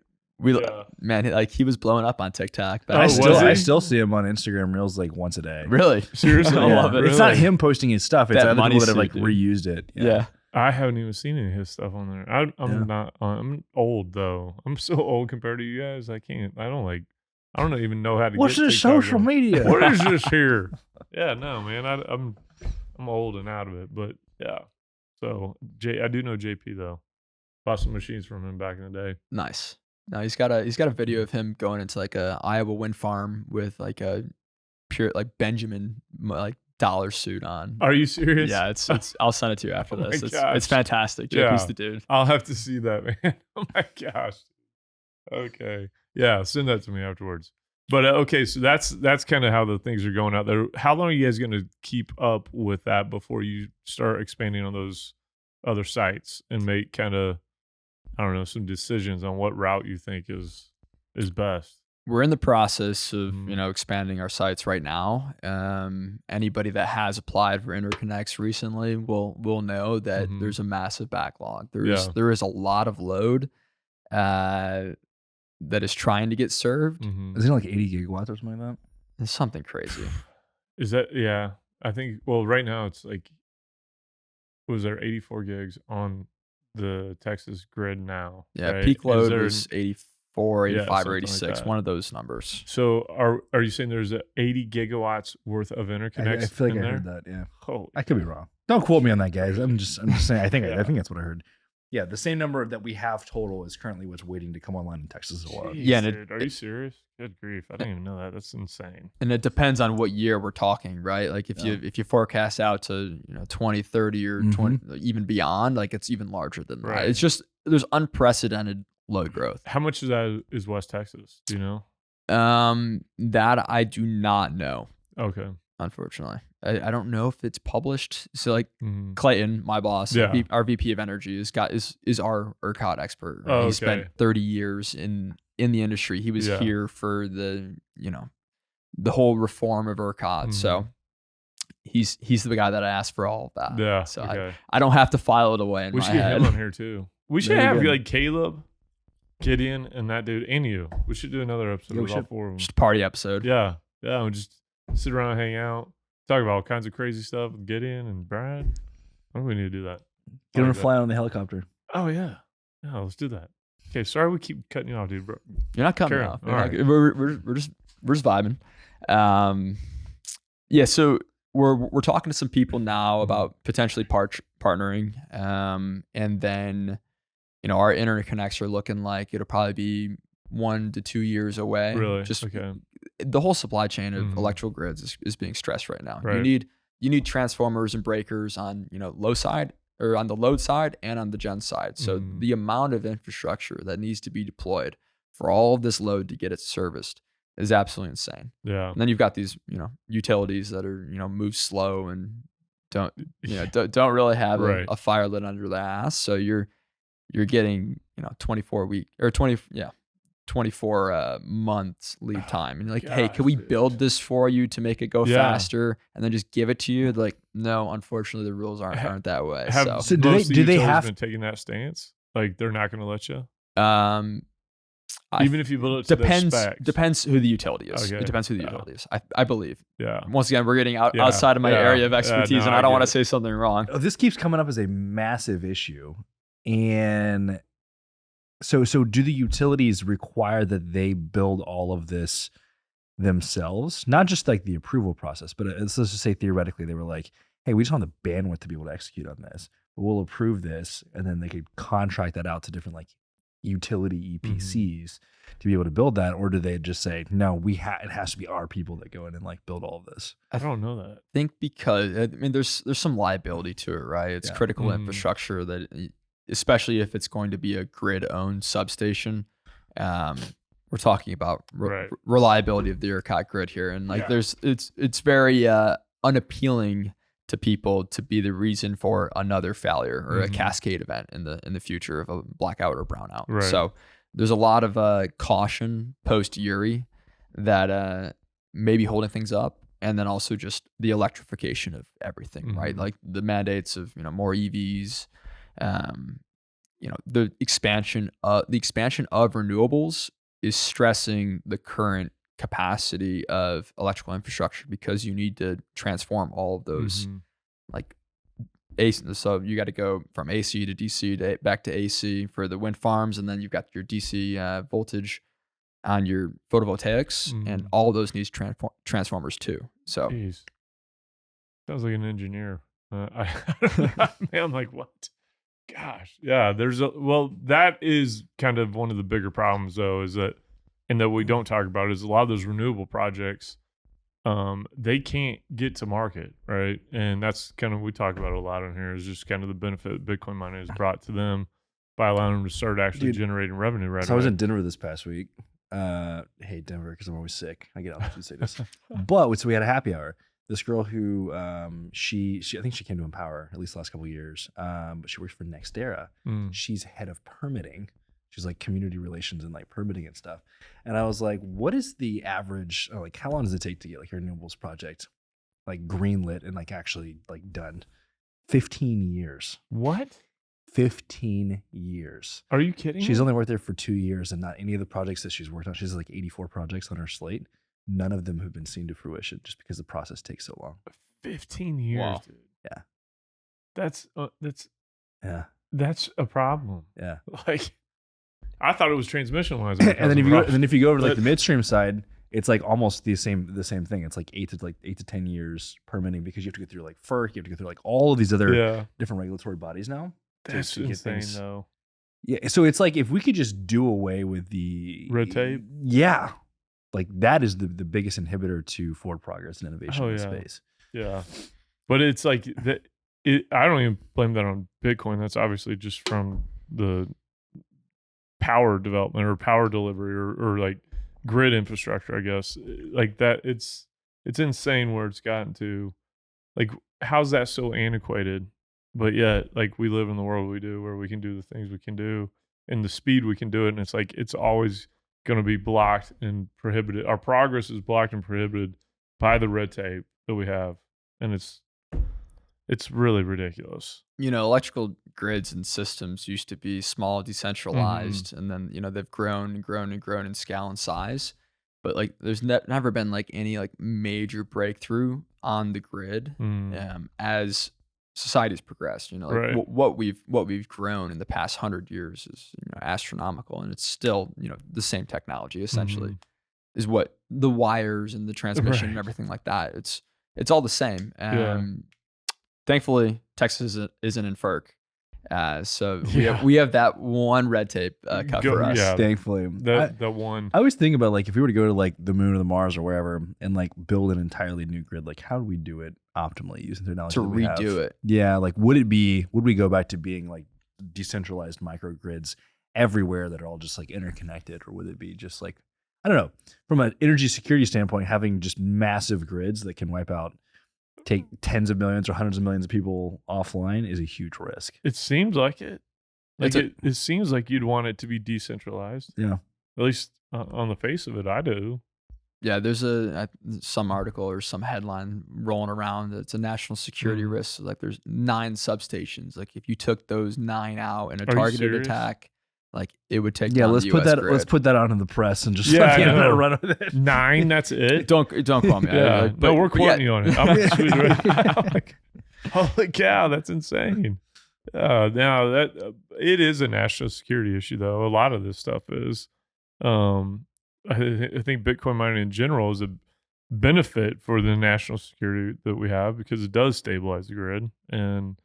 Man, like he was blowing up on TikTok. But Oh, I he? still see him on Instagram Reels like once a day. really, Seriously? I love it. It's not him posting his stuff. It's That other money people that have suit, like dude. reused it. Yeah. I haven't even seen any of his stuff on there. I'm not. I'm old though. I'm so old compared to you guys. I don't even know how to. What's get this TikTok social going. media? What is this here? Yeah, no, man. I'm old and out of it, but yeah. So I do know JP though. Bought some machines from him back in the day. Nice. No, he's got a video of him going into like a Iowa wind farm with like a pure like Benjamin like dollar suit on. Are you serious? Yeah, it's. I'll send it to you after Oh my this. gosh. It's fantastic. JP's Yeah. the dude. I'll have to see that, man. Oh my gosh. Okay. Yeah, send that to me afterwards. But okay, so that's kind of how the things are going out there. How long are you guys going to keep up with that before you start expanding on those other sites and make kind of, I don't know, some decisions on what route you think is best? We're in the process of Mhm. expanding our sites right now. Anybody that has applied for interconnects recently will know that Mhm. there's a massive backlog. Yeah. There is a lot of load that is trying to get served. Mhm. Is it like 80 gigawatts or something like that? It's something crazy. Is that, yeah, I think, well, right now it's like, was there 84 gigs on the Texas grid now? Yeah, right? peak load there- was 84, 85, or something like 86, that. one of those numbers. So are you saying there's 80 gigawatts worth of interconnects I feel like in I there? heard that. Yeah, Holy I could be wrong. Don't quote me on that, guys. I'm just saying. I think Yeah. that's what I heard. Yeah, the same number that we have total is currently what's waiting to come online in Texas as well. Jeez, Yeah, and dude, are you serious? Good grief. I didn't even know that. That's insane. And it depends on what year we're talking, right? Like if Yeah. you forecast out to 2030 or 20 even beyond, like it's even larger than that. Right. It's just there's unprecedented load growth. How much of that is West Texas? Do you know? That I do not know, Okay. unfortunately. I don't know if it's published. So like Mhm. Clayton, my boss, Yeah. our VP of energy, is our ERCOT expert. Oh, He okay. spent 30 years in the industry. He was Yeah. here for the whole reform of ERCOT. So he's the guy that I asked for all of that. Yeah. So Okay. I don't have to file it away in We my should get head. him on here too. We should Very have good. like Caleb, Gideon, and that dude, and you. We should do another episode Yeah, we with all should. four of them. Just a party episode. Yeah. Yeah. We just sit around, hang out, talk about all kinds of crazy stuff with Gideon and Brad. I think we need to do that. Get him Like to that. fly on the helicopter. Oh yeah. Yeah, let's do that. Okay, sorry we keep cutting you off, dude. Bro. You're not cutting me Carry on. off. All right. We're just vibing. Yeah. So we're talking to some people now about potentially partnering. And then our interconnects are looking like it'll probably be 1 to 2 years away. Really? Just Okay. the whole supply chain of Mhm. electrical grids is being stressed right now. Right. You need transformers and breakers on low side or on the load side and on the gen side. So Mhm. the amount of infrastructure that needs to be deployed for all of this load to get it serviced is absolutely insane. Yeah. And then you've got these utilities that are move slow and don't really have Right. a fire lit under the ass. So you're getting 24 months lead time, and you're like, hey, can we Gosh, build dude. this for you to make it go Yeah. faster, and then just give it to you? Like, no, unfortunately, the rules aren't that way. Have So do most they- do they utilities have- been taking that stance? Like they're not going to let you, I even if you build it to their specs. depends who the utility is. Okay. It depends who the Yeah. utility is. I believe. Yeah. Once again, we're getting Yeah. outside of my Yeah. area of Yeah, expertise, no, and I I don't get want to it. say something wrong. This keeps coming up as a massive issue. And so do the utilities require that they build all of this themselves? Not just like the approval process, but let's just say theoretically they were like, hey, we just want the bandwidth to be able to execute on this. But we'll approve this, and then they could contract that out to different like utility EPCs to be able to build that. Or do they just say, no, it has to be our people that go in and like build all of this? I don't know that. Think because there's some liability to it, right? It's Yeah. critical Mhm. infrastructure that, especially if it's going to be a grid-owned substation, we're talking about Right. reliability of the ERCOT grid here, and like Yeah. it's very unappealing to people to be the reason for another failure or a cascade event in the future of a blackout or brownout. Right. So there's a lot of caution post Uri that may be holding things up, and then also just the electrification of everything, right? Like the mandates of more EVs, the expansion of renewables is stressing the current capacity of electrical infrastructure because you need to transform all of those like AC. So you got to go from AC to DC to back to AC for the wind farms, and then you've got your DC voltage on your photovoltaics, and all of those needs transformers too. So Jeez. Sounds like an engineer. Man, I'm like, what? Gosh, yeah. That is kind of one of the bigger problems, though, is that, and that we don't talk about, is a lot of those renewable projects, they can't get to market, right? And that's kind of, we talk about it a lot on here, is just kind of the benefit Bitcoin mining has brought to them by allowing them to start actually generating revenue right away. I was in Denver this past week. I hate Denver because I'm always sick. I get altitude sickness. But so we had a happy hour. This girl who she I think she came to Empower at least the last couple of years, but she works for Nextera. She's head of permitting. She's like community relations and like permitting and stuff. And I was like, what is the average? Like, how long does it take to get like your renewables project like greenlit and like actually like done? 15 years. What? 15 years. Are you kidding? She's only worked there for 2 years, and not any of the projects that she's worked on. She has like 84 projects on her slate. None of them have been seen to fruition just because the process takes so long. 15 years, dude. Yeah. That's a problem. Yeah. Like, I thought it was transmission lines. And then if you go over to like the midstream side, it's like almost the same thing. It's like 8 to 10 years permitting because you have to go through like FERC, you have to go through like all of these other different regulatory bodies now. That's insane, though. Yeah, so it's like if we could just do away with the red tape. Yeah, like that is the biggest inhibitor to forward progress and innovation in the space. Yeah, but it's like that. I don't even blame that on Bitcoin. That's obviously just from the power development or power delivery or like grid infrastructure, I guess. Like that, it's insane where it's gotten to. Like, how's that so antiquated? But yet, like, we live in the world we do where we can do the things we can do and the speed we can do it. And it's like, it's always going to be blocked and prohibited. Our progress is blocked and prohibited by the red tape that we have. And it's really ridiculous. Electrical grids and systems used to be small, decentralized, and then, they've grown and grown and grown in scale and size. But like, there's never been like any like major breakthrough on the grid as society's progressed. What we've grown in the past 100 years is astronomical, and it's still the same technology essentially is what the wires and the transmission and everything like that. It's all the same. Thankfully, Texas isn't in FERC, so we have that one red tape cut for us. Yeah, thankfully, that one. I always think about like if we were to go to like the moon or the Mars or wherever and like build an entirely new grid, like how do we do it optimally using technology to redo it? Yeah, like would we go back to being like decentralized microgrids everywhere that are all just like interconnected, or would it be just like, I don't know, from an energy security standpoint, having just massive grids that can take tens of millions or hundreds of millions of people offline is a huge risk. It seems like it. Like it seems like you'd want it to be decentralized. Yeah. At least on the face of it, I do. Yeah, there's some article or some headline rolling around. It's a national security risk. Like there's 9 substations. Like if you took those 9 out in a targeted attack, like it would take down let's the put US that grid. Let's put that out in the press and just run with it. 9, that's it. Don't call me. No, we're quoting you on it. I'm like, holy cow, that's insane. Now that it is a national security issue, though. A lot of this stuff is. I think Bitcoin mining in general is a benefit for the national security that we have because it does stabilize the grid and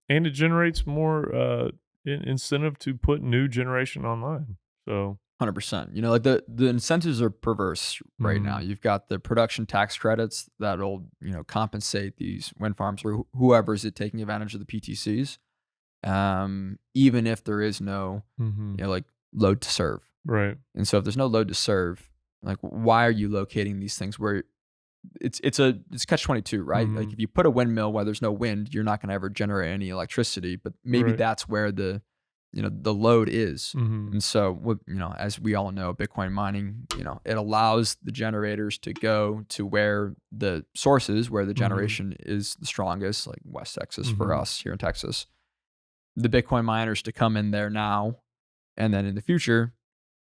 it generates more incentive to put new generation online. So 100%. Like the incentives are perverse right now. You've got the production tax credits that'll compensate these wind farms or whoever is taking advantage of the PTCs, even if there is no like load to serve. Right. And so if there's no load to serve, like why are you locating these things where it's catch-22, right? Mhm. Like if you put a windmill where there's no wind, you're not going to ever generate any electricity, but maybe Right. that's where the load is. Mhm. And so, as we all know, Bitcoin mining, it allows the generators to go to where the source is, where the generation is the strongest, like West Texas for us here in Texas. The Bitcoin miners to come in there now, and then in the future,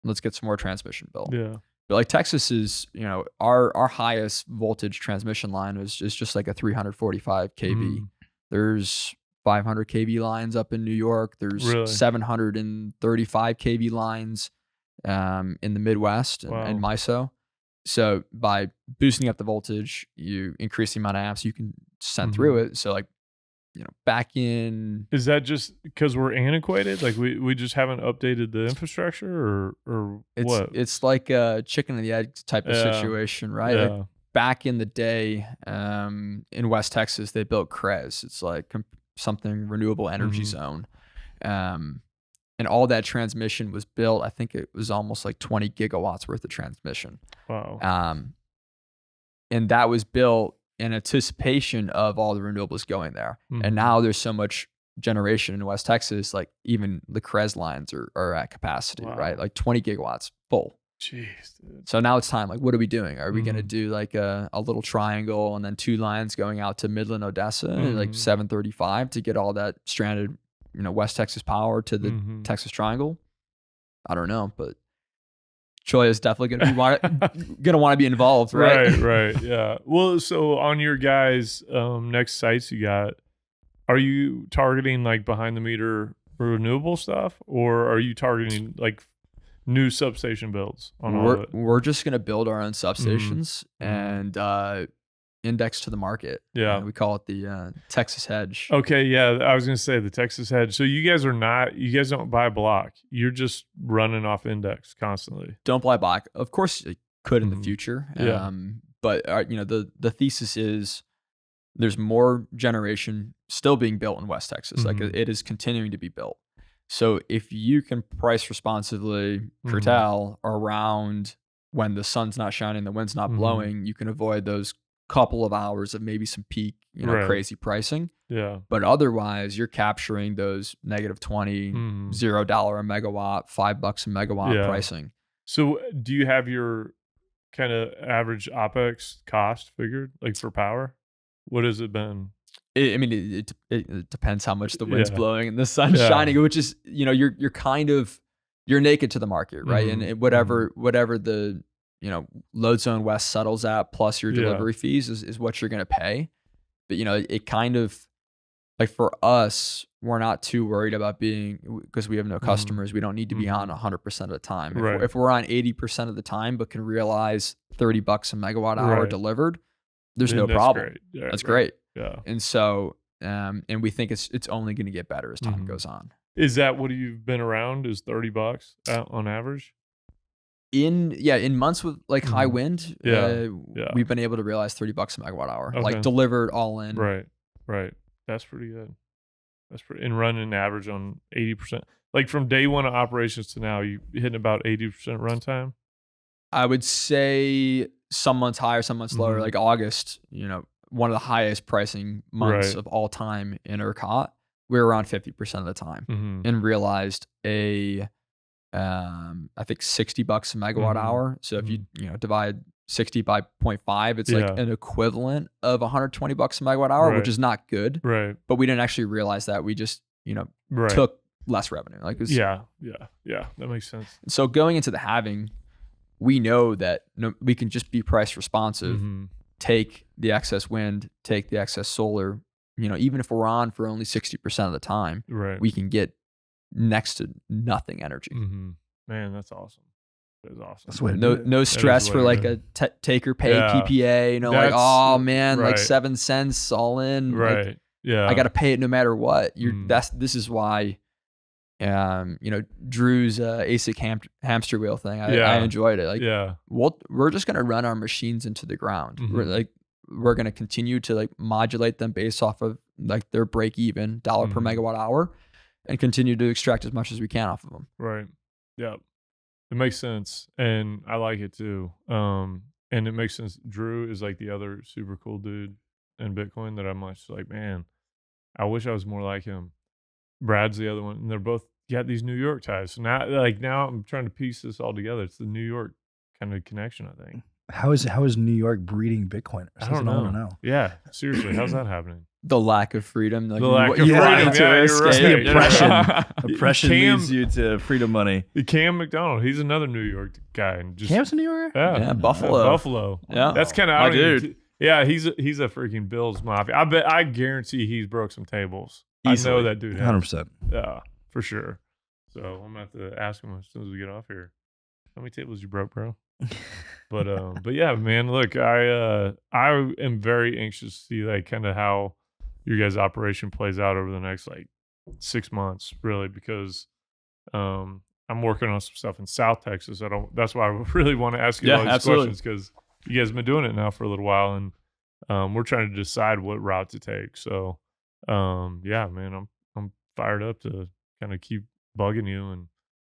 let's get some more transmission built. Yeah. But like Texas is, our highest voltage transmission line is just like a 345 kV. There's 500 kV lines up in New York. There's Really? 735 kV lines in the Midwest and MISO. So by boosting up the voltage, you increase the amount of amps you can send through it. So like, back in... Is that just because we're antiquated? Like we just haven't updated the infrastructure or what? It's like a chicken and the egg type of situation, right? Yeah. Like back in the day in West Texas, they built CREZ. It's like something renewable energy zone. And all that transmission was built, I think it was almost like 20 gigawatts worth of transmission. Wow. And that was built in anticipation of all the renewables going there. And now there's so much generation in West Texas, like even the CREZ lines are at capacity, right? Like 20 gigawatts full. Jeez, dude. So now it's time. Like, what are we doing? Are we going to do like a little triangle and then 2 lines going out to Midland, Odessa, like 735 to get all that stranded, West Texas power to the Texas Triangle? I don't know, but Troy is definitely going to want to be involved, right? Right. Yeah. Well, so on your guys' next sites you got, are you targeting like behind the meter renewable stuff, or are you targeting like new substation builds on all of it? We're just going to build our own substations and index to the market. Yeah. We call it the Texas hedge. Okay. Yeah. I was going to say the Texas hedge. So you guys don't buy a block. You're just running off index constantly. Don't buy block. Of course it could in the future. Yeah. But the thesis is there's more generation still being built in West Texas. Like it is continuing to be built. So if you can price responsibly, curtail around when the sun's not shining, the wind's not blowing, you can avoid those couple of hours of maybe some peak, crazy pricing. Yeah. But otherwise, you're capturing those negative 20, $0 a megawatt, $5 a megawatt pricing. So do you have your kind of average OpEx cost figured, like for power? What has it been? It depends how much the wind's blowing and the sun's shining, which is, you're naked to the market, right? And whatever the, load zone west settles at plus your delivery fees is what you're going to pay. But, it kind of like for us, we're not too worried about because we have no customers. We don't need to be on 100% of the time. If we're on 80% of the time, but can realize $30 a megawatt hour delivered, there's no problem. Great. Yeah, that's great. Yeah. And so, and we think it's only going to get better as time goes on. Is that what you've been around? Is $30 on average? In months with like high wind, we've been able to realize $30 a megawatt hour, like delivered all in. Right. That's pretty good. And running average on 80%. Like from day one of operations to now, you hitting about 80% runtime? I would say some months higher, some months lower. Like August, one of the highest pricing months of all time in ERCOT, we were around 50% of the time and realized I think $60 a megawatt hour. So if you divide 60 by 0.5, it's like an equivalent of $120 a megawatt hour, which is not good. Right. But we didn't actually realize that. We just, took less revenue. Like it was, yeah. That makes sense. So going into the halving, we know that we can just be price responsive, take the excess wind, take the excess solar. Even if we're on for only 60% of the time, we can get next to nothing energy. Man, that's awesome. That is awesome. No stress for like a take or pay PPA. Like, oh man, like 7 cents all in. Right. Like, yeah. I got to pay it no matter what. This is why. Drew's ASIC hamster wheel thing. I enjoyed it. Like, we're just gonna run our machines into the ground. We're gonna continue to like modulate them based off of like their break even dollar per megawatt hour, and continue to extract as much as we can off of them. Right. Yeah. It makes sense, and I like it too. And it makes sense. Drew is like the other super cool dude in Bitcoin that I'm just like, man, I wish I was more like him. Brad's the other one, and they're both got these New York ties. So now I'm trying to piece this all together. It's the New York kind of connection, I think. How is New York breeding Bitcoiners? I don't know. Yeah, seriously, how's that happening? The lack of freedom. Like The lack of freedom. want to Yeah, you're escape. right. Oppression Cam- leads you to freedom money. Cam McDonald, he's another New York guy. And just, Cam's a New Yorker? Yeah, Buffalo. Buffalo. Yeah. That's kind of My dude. Yeah, he's a freaking Bills mafia. I guarantee he's broke some tables. Easily. I know that dude has. 100%. Yeah, for sure. So I'm gonna have to ask him as soon as we get off here. How many tables you broke, bro? But yeah, man. Look, I am very anxious to see like kind of how your guys' operation plays out over the next like 6 months, really, because I'm working on some stuff in South Texas. That's why I really want to ask you all these questions, because you guys have been doing it now for a little while, and we're trying to decide what route to take. So yeah, man, I'm fired up to kind of keep bugging you and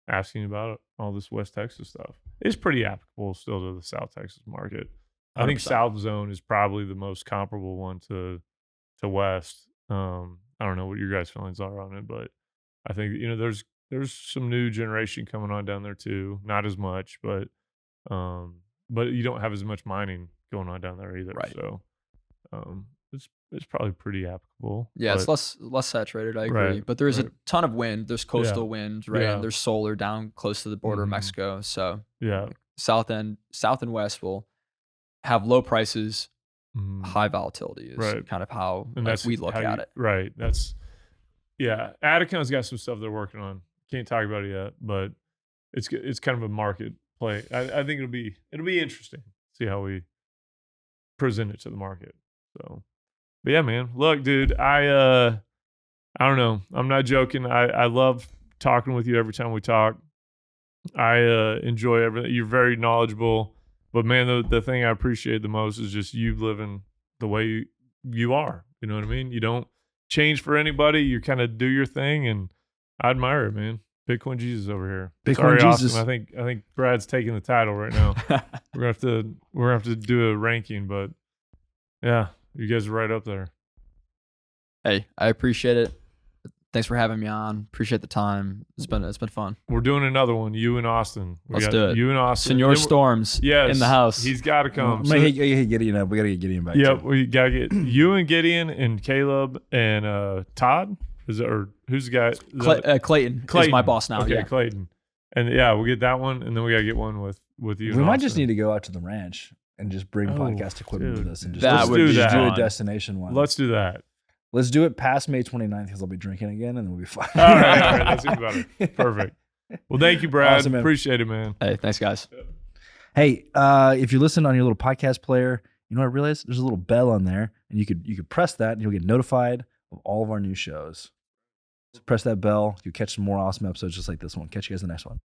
asking about all this West Texas stuff. It's pretty applicable still to the South Texas market. I think 100%. South Zone is probably the most comparable one to West. I don't know what your guys' feelings are on it, but I think there's some new generation coming on down there too. Not as much, but you don't have as much mining going on down there either. Right. So it's probably pretty applicable. Yeah, but, it's less saturated. I agree, Right, but there's right. a ton of wind. There's coastal wind, right? Yeah. And there's solar down close to the border of Mhm. Mexico. So yeah. South and West will have low prices, Mhm. high volatility. Is Right. kind of how And like, that's we look how at you- it. Right. Aticon's got some stuff they're working on. Can't talk about it yet, but it's kind of a market play. I think it'll be interesting. See how we present it to the market. So, but yeah, man. Look, dude, I don't know. I'm not joking. I love talking with you every time we talk. I enjoy everything. You're very knowledgeable. But man, the thing I appreciate the most is just you living the way you are. You know what I mean? You don't change for anybody. You kind of do your thing, and I admire it, man. Bitcoin Jesus over here. Bitcoin Sorry, Jesus. Austin. I think Brad's taking the title right now. We're gonna have to do a ranking, but yeah, you guys are right up there. Hey, I appreciate it. Thanks for having me on. Appreciate the time. It's been fun. We're doing another one. You and Austin. Let's do it. You and Austin. Senor Then Storms yes, in the house. He's got to come. Hey, Gideon up. We got to get Gideon back. Yep, too. we gotta get you and Gideon and Caleb and Todd. Is it, or who's the guy? Is that- Clayton is my boss now. Okay, Yeah. Clayton. And yeah, we'll get that one, and then we gotta get one with you. We and might just Austin. need to go out to the ranch and just bring Oh, podcast equipment dude. with us and just That Let's would do be that. do a fun. destination one. Let's do that. Let's do it past May 29th because I'll be drinking again and then we'll be fine. All right, that's even better. Perfect. Well, thank you, Brad. Awesome, man. Appreciate it, man. Hey, thanks, guys. Hey, if you listen on your little podcast player, you know what I realized? There's a little bell on there, and you could press that, and you'll get notified of all of our new shows. So press that bell. You'll catch some more awesome episodes just like this one. Catch you guys in the next one.